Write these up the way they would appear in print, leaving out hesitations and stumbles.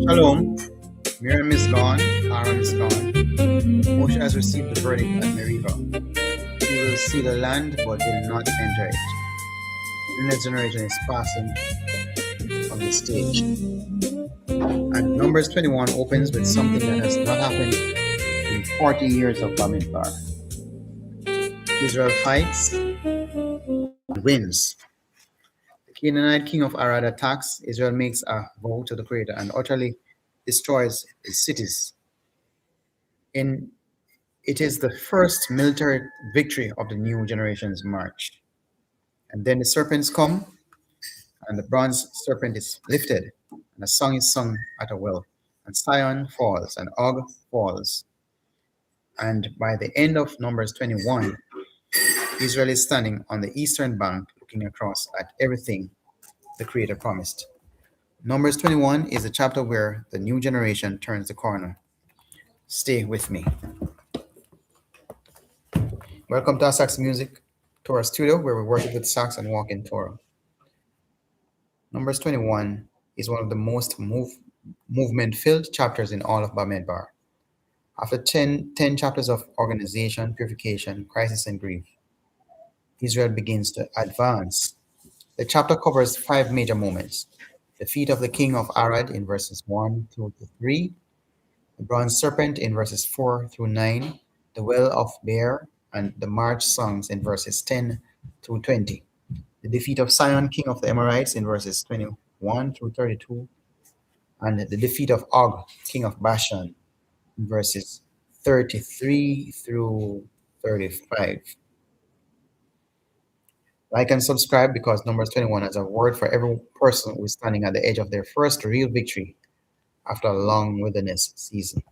Shalom. Miryam is gone. Aharon is gone. Moshe has received the verdict at Miryam. He will see the land, but will not enter it. The next generation is passing from the stage. And Numbers 21 opens with something that has not happened in 40 years of Bamidbar. Israel fights and wins. The Canaanite king of Arad attacks. Israel makes a vow to the Creator and utterly destroys his cities. It is the first military victory of the new generation's march. And then the serpents come, and the bronze serpent is lifted, and a song is sung at a well. And Sichon falls, and Og falls. And by the end of Numbers 21, Israel is standing on the eastern bank looking across at everything the Creator promised. Numbers 21 is a chapter where the new generation turns the corner. Stay with me. Welcome to AsahxMusic Torah studio, where we worship with sax and walk in Torah. Numbers 21 is one of the most movement-filled chapters in all of Bamidbar. After 10 chapters of organization, purification, crisis, and grief, Israel begins to advance. The chapter covers 5 major moments: the defeat of the king of Arad in verses 1 through 3, the bronze serpent in verses 4 through 9, the well of Bear, and the march songs in verses 10 through 20. The defeat of Sichon, king of the Amorites, in verses 21 through 32, and the defeat of Og, king of Bashan, in verses 33 through 35. Like and subscribe, because Numbers 21 has a word for every person who is standing at the edge of their first real victory after a long wilderness season.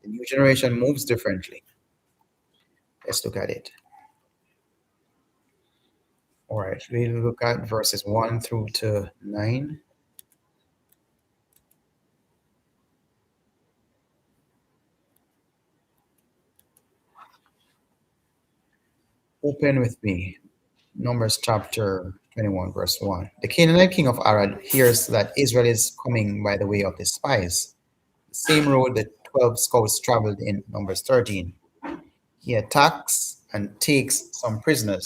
The new generation moves differently. Let's look at it. All right, we'll look at verses 1 through to 9. Open with me. Numbers chapter 21, verse 1. The Canaanite king of Arad hears that Israel is coming by the way of the spies, the same road the 12 scouts traveled in Numbers 13. He attacks and takes some prisoners.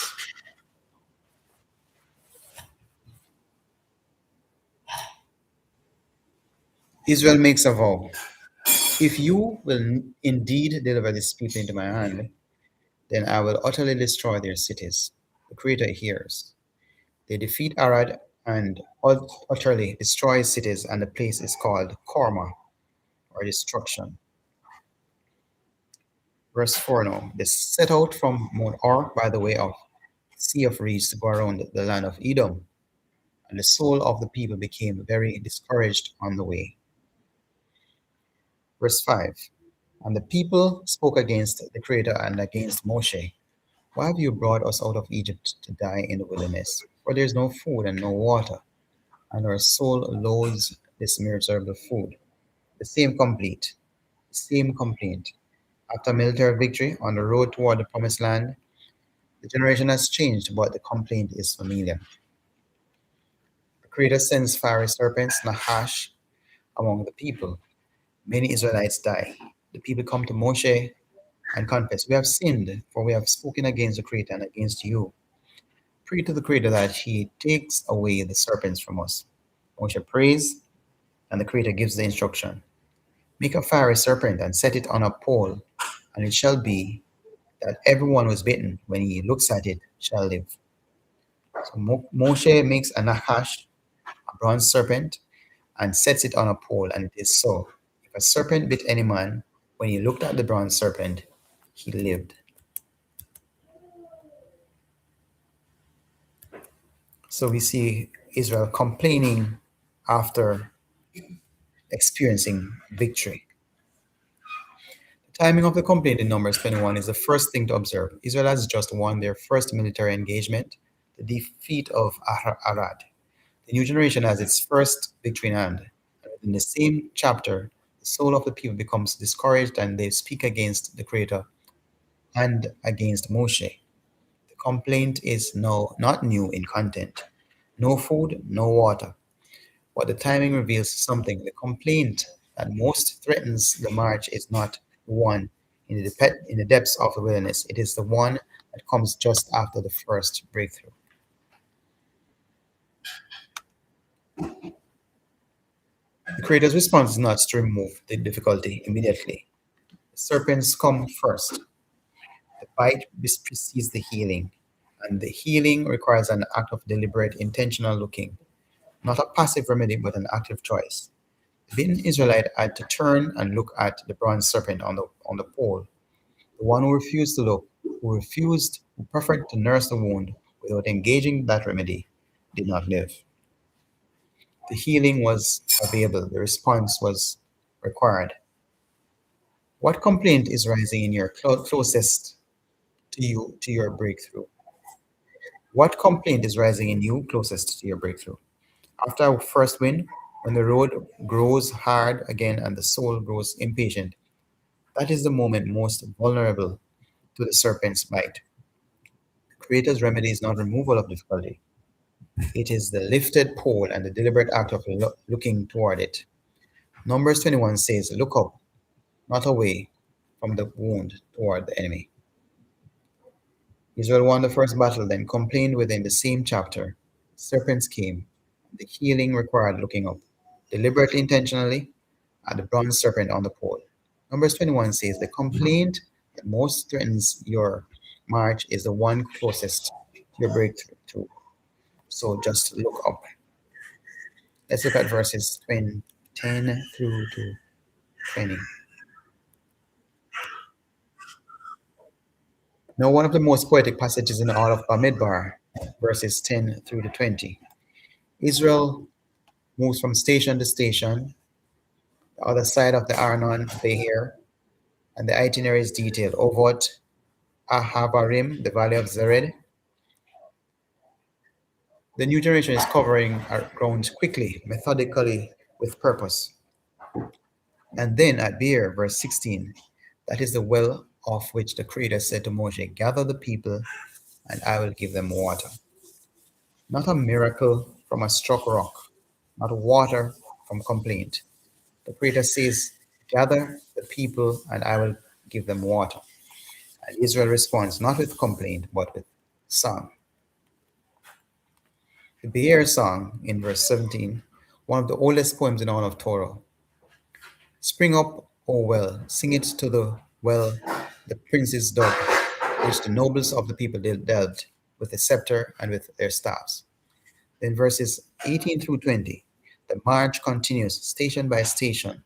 Israel makes a vow: if you will indeed deliver these people into my hand, then I will utterly destroy their cities. The Creator hears. They defeat Arad and utterly destroy cities, and the place is called Korma, or destruction. Verse 4 now. They set out from Mount Or by the way of Sea of Reeds to go around the land of Edom, and the soul of the people became very discouraged on the way. Verse 5. And the people spoke against the Creator and against Moshe. Why have you brought us out of Egypt to die in the wilderness? For there is no food and no water, and our soul loathes this miserable food. The same complaint. After military victory on the road toward the promised land, the generation has changed, but the complaint is familiar. The Creator sends fiery serpents, Nahash, among the people. Many Israelites die. The people come to Moshe and confess, we have sinned, for we have spoken against the Creator and against you. Pray to the Creator that he takes away the serpents from us. Moshe prays, and the Creator gives the instruction: make a fiery serpent and set it on a pole, and it shall be that everyone who is bitten, when he looks at it, shall live. So Moshe makes a Nahash, a bronze serpent, and sets it on a pole, and it is so. If a serpent bit any man, when he looked at the bronze serpent, he lived. So we see Israel complaining after experiencing victory. The timing of the complaint in Numbers 21 is the first thing to observe. Israel has just won their first military engagement, the defeat of Arad. The new generation has its first victory in hand. In the same chapter, the soul of the people becomes discouraged, and they speak against the Creator and against Moshe. The complaint is now not new in content. No food, no water. but the timing reveals something. The complaint that most threatens the march is not the one in the depths of the wilderness. It is the one that comes just after the first breakthrough. The Creator's response is not to remove the difficulty immediately. The serpents come first. The bite precedes the healing, and the healing requires an act of deliberate, intentional looking, not a passive remedy, but an active choice. The beaten Israelite had to turn and look at the bronze serpent on the pole. The one who refused to look, who preferred to nurse the wound without engaging that remedy, did not live. The healing was available, the response was required. What complaint is rising in your closest to you to your breakthrough? What complaint is rising in you closest to your breakthrough? After our first win, when the road grows hard again and the soul grows impatient, that is the moment most vulnerable to the serpent's bite. The Creator's remedy is not removal of difficulty. It is the lifted pole and the deliberate act of looking toward it. Numbers 21 says, "Look up, not away from the wound toward the enemy." Israel won the first battle, then complained within the same chapter. Serpents came. The healing required looking up, deliberately, intentionally, at the bronze serpent on the pole. Numbers 21 says, "The complaint that most threatens your march is the one closest to your breakthrough. So just look up." Let's look at verses 10 through to 20. Now, one of the most poetic passages in all of Bamidbar, verses 10 through to 20. Israel moves from station to station, the other side of the Arnon, Behir, and the itinerary is detailed. Ovot, Ahavarim, the valley of Zered. The new generation is covering ground quickly, methodically, with purpose. And then at Beer, verse 16, that is the well of which the Creator said to Moshe, "Gather the people, and I will give them water." Not a miracle from a struck rock, not water from complaint. The Creator says, "Gather the people, and I will give them water." And Israel responds not with complaint, but with song. The Be'er song in verse 17, one of the oldest poems in all of Torah. "Spring up, O well, sing it to the well the princes dug, which the nobles of the people delved with a scepter and with their staffs." Then verses 18 through 20, the march continues station by station,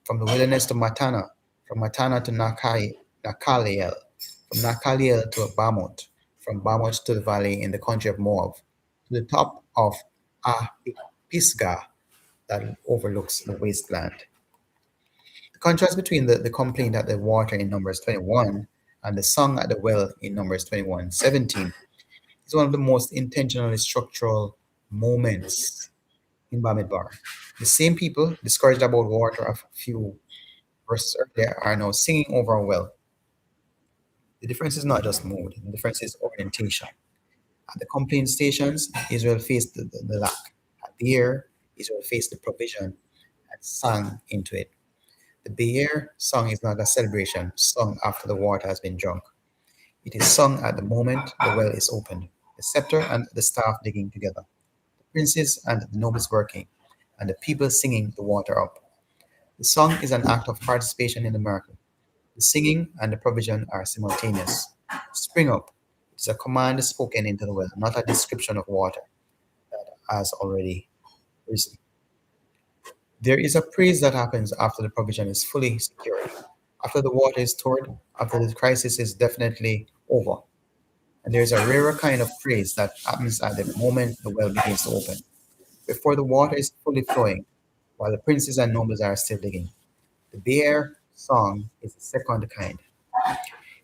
from the wilderness to Matana, from Matana to Nakaliel, from Nakaliel to Bamoth, from Bamoth to the valley in the country of Moab, to the top of Pisgah that overlooks the wasteland. The contrast between the complaint at the water in Numbers 21 and the song at the well in Numbers 21:17 is one of the most intentionally structural moments in Bamidbar. The same people discouraged about water a few verses earlier are now singing over a well. The difference is not just mood, the difference is orientation. At the complaint stations, Israel faced the lack. At Beer, Israel faced the provision and sang into it. The Beer song is not a celebration sung after the water has been drunk. It is sung at the moment the well is opened, the scepter and the staff digging together, the princes and the nobles working, and the people singing the water up. The song is an act of participation in the miracle. The singing and the provision are simultaneous. Spring up. It is a command spoken into the well, not a description of water that has already risen. There is a praise that happens after the provision is fully secured, after the water is stored, after the crisis is definitely over. And there is a rarer kind of praise that happens at the moment the well begins to open, before the water is fully flowing, while the princes and nobles are still digging. The Bear song is the second kind.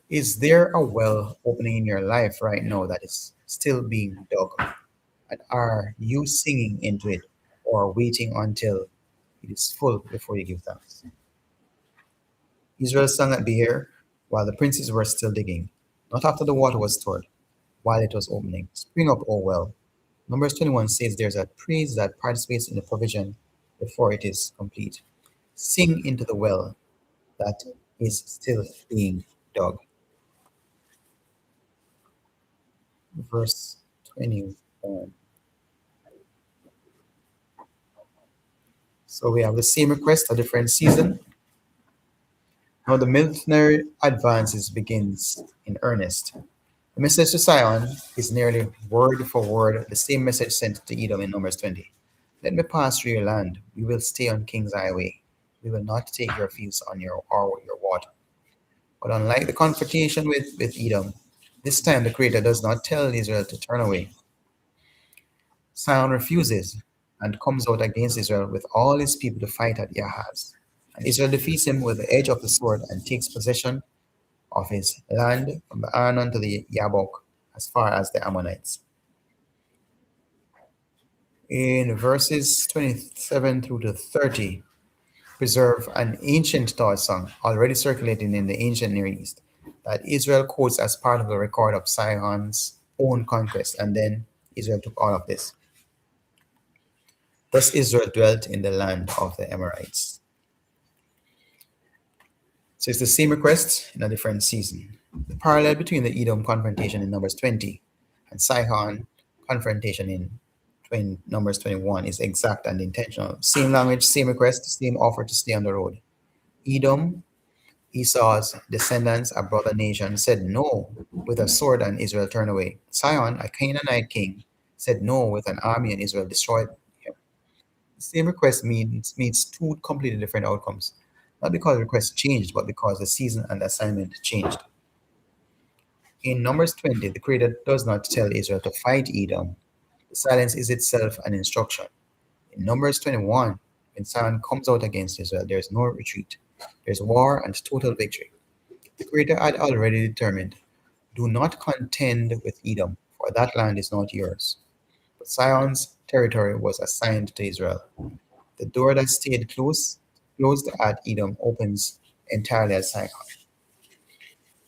Is there a well opening in your life right now that is still being dug? And are you singing into it or waiting until it is full before you give thanks? Israel sang at Beer while the princes were still digging, not after the water was stored, while it was opening. Spring up, O well. Numbers 21 says there's a praise that participates in the provision before it is complete. Sing into the well that is still being dug. Verse 21. So we have the same request, a different season. Now the military advances begins in earnest. The message to Sion is nearly word for word the same message sent to Edom in Numbers 20. Let me pass through your land. We will stay on King's Highway. We will not take your fields on your or your water. But unlike the confrontation with Edom, this time the Creator does not tell Israel to turn away. Sion refuses and comes out against Israel with all his people to fight at Yahaz. And Israel defeats him with the edge of the sword and takes possession of his land from the Arnon to the Yabok as far as the Ammonites. In verses 27 through to 30, preserve an ancient Torah song already circulating in the ancient Near East that Israel quotes as part of the record of Sihon's own conquest, and then Israel took all of this. Thus Israel dwelt in the land of the Amorites. So it's the same request in a different season. The parallel between the Edom confrontation in Numbers 20 and Sichon confrontation in Numbers 21 is exact and intentional. Same language, same request, same offer to stay on the road. Edom, Esau's descendants, a brother nation, said no with a sword, and Israel turned away. Sihon, a Canaanite king, said no with an army, and Israel destroyed him. The same request means two completely different outcomes. Not because the request changed, but because the season and the assignment changed. In Numbers 20, the Creator does not tell Israel to fight Edom. The silence is itself an instruction. In Numbers 21, when Sihon comes out against Israel, there is no retreat. There is war and total victory. The Creator had already determined, do not contend with Edom, for that land is not yours. But Sihon's territory was assigned to Israel. The door that stayed closed at Edom opens entirely at Sihon.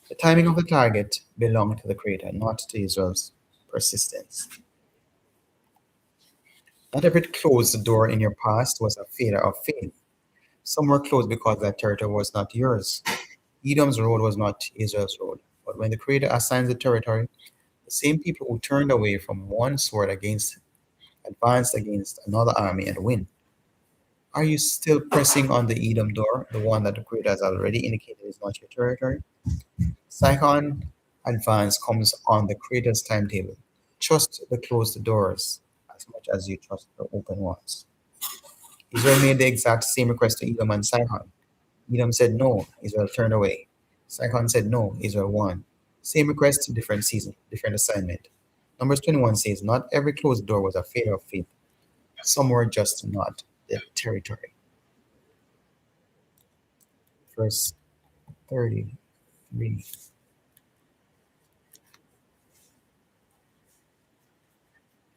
The timing of the target belonged to the Creator, not to Israel's persistence. Not every closed door in your past was a failure of faith. Some were closed because that territory was not yours. Edom's road was not Israel's road. But when the Creator assigns the territory, the same people who turned away from one sword advanced against another army and win. Are you still pressing on the Edom door, the one that the Creator has already indicated is not your territory? Sichon advance comes on the Creator's timetable. Trust the closed doors as much as you trust the open ones. Israel made the exact same request to Edom and Sichon. Edom said no, Israel turned away. Sichon said no, Israel won. Same request, different season, different assignment. Numbers 21 says, not every closed door was a failure of faith. Some were just not the territory. Verse 33.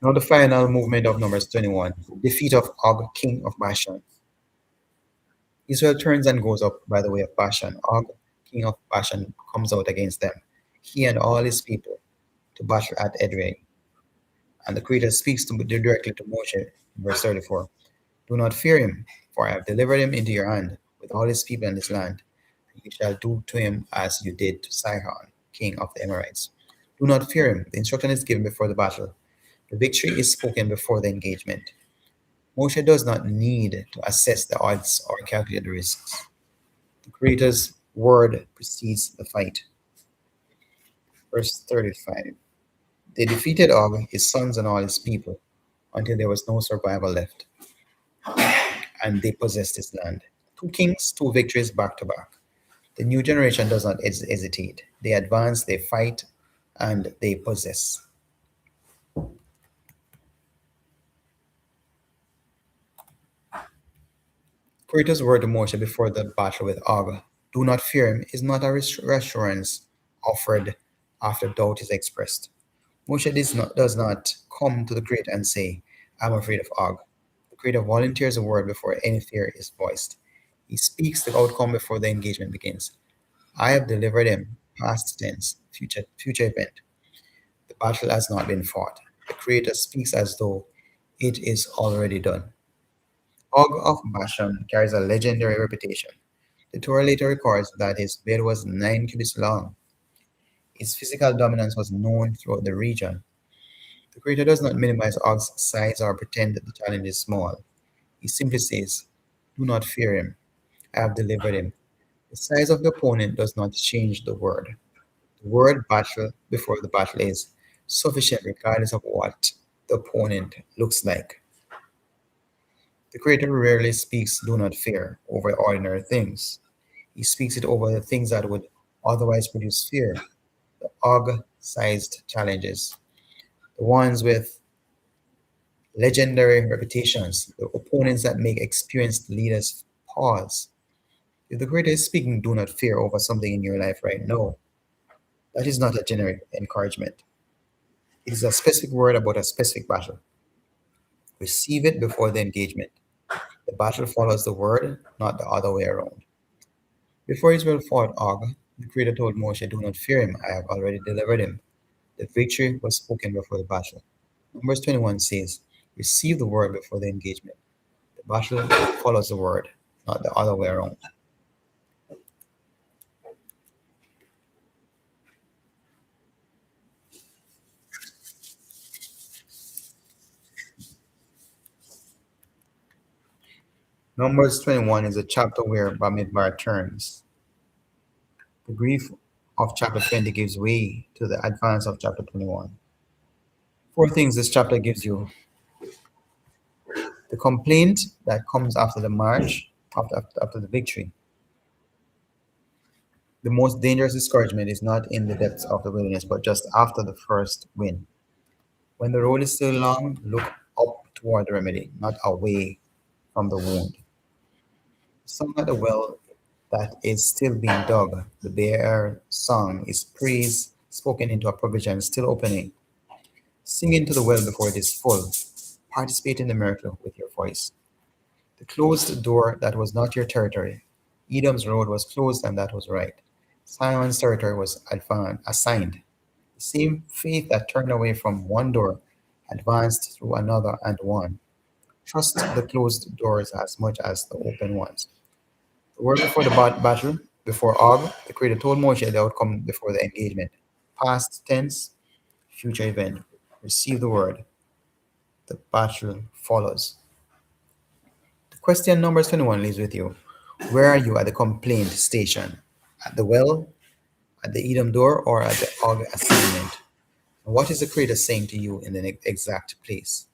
Now the final movement of Numbers 21, defeat of Og, king of Bashan. Israel turns and goes up by the way of Bashan. Og, king of Bashan, comes out against them, he and all his people, to battle at Edrei. And the Creator speaks directly to Moshe in verse 34. Do not fear him, for I have delivered him into your hand with all his people and his land. And you shall do to him as you did to Sihon, king of the Amorites. Do not fear him. The instruction is given before the battle. The victory is spoken before the engagement. Moshe does not need to assess the odds or calculate the risks. The Creator's word precedes the fight. Verse 35. They defeated Og, his sons, and all his people, until there was no survival left. And they possessed his land. 2 kings, 2 victories back to back. The new generation does not hesitate. They advance, they fight, and they possess. Creator's word to Moshe before the battle with Og, do not fear him, is not a reassurance offered after doubt is expressed. Moshe does not come to the Creator and say, I'm afraid of Og. The Creator volunteers a word before any fear is voiced. He speaks the outcome before the engagement begins. I have delivered him, past tense, future event. The battle has not been fought. The Creator speaks as though it is already done. Og of Bashan carries a legendary reputation. The Torah later records that his bed was 9 cubits long. His physical dominance was known throughout the region. The Creator does not minimize Og's size or pretend that the challenge is small. He simply says, "Do not fear him. I have delivered him." The size of the opponent does not change the word. The word battle before the battle is sufficient regardless of what the opponent looks like. The Creator rarely speaks "do not fear" over ordinary things. He speaks it over the things that would otherwise produce fear, the Og-sized challenges, the ones with legendary reputations, the opponents that make experienced leaders pause. If the Creator is speaking "do not fear" over something in your life right now, that is not a generic encouragement. It is a specific word about a specific battle. Receive it before the engagement. The battle follows the word, not the other way around. Before Israel fought Og, the Creator told Moshe, "Do not fear him, I have already delivered him." The victory was spoken before the battle. Numbers 21 says, "Receive the word before the engagement." The battle follows the word, not the other way around. Numbers 21 is a chapter where Bamidbar turns. The grief of chapter 20 gives way to the advance of chapter 21. Four things this chapter gives you: the complaint that comes after the march, after the victory. The most dangerous discouragement is not in the depths of the wilderness, but just after the first win. When the road is still long, look up toward the remedy, not away from the wound. Song at the well that is still being dug. The bare song is praise spoken into a provision still opening. Sing into the well before it is full. Participate in the miracle with your voice. The closed door that was not your territory. Edom's road was closed, and that was right. Simon's territory was assigned. The same faith that turned away from one door advanced through another and won. Trust the closed doors as much as the open ones. The word before the battle, before Og, the Creator told Moshe the outcome before the engagement. Past tense, future event. Receive the word. The battle follows. The question Numbers 21 leaves with you. Where are you at the complaint station? At the well, at the Edom door, or at the Og assignment? And what is the Creator saying to you in the exact place?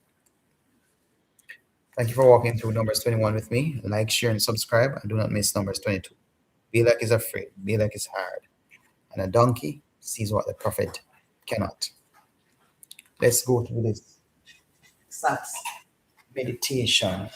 Thank you for walking through Numbers 21 with me. Like, share, and subscribe, and do not miss Numbers 22. Balak is afraid, Balak is hard, and a donkey sees what the prophet cannot. Let's go through this sax meditation.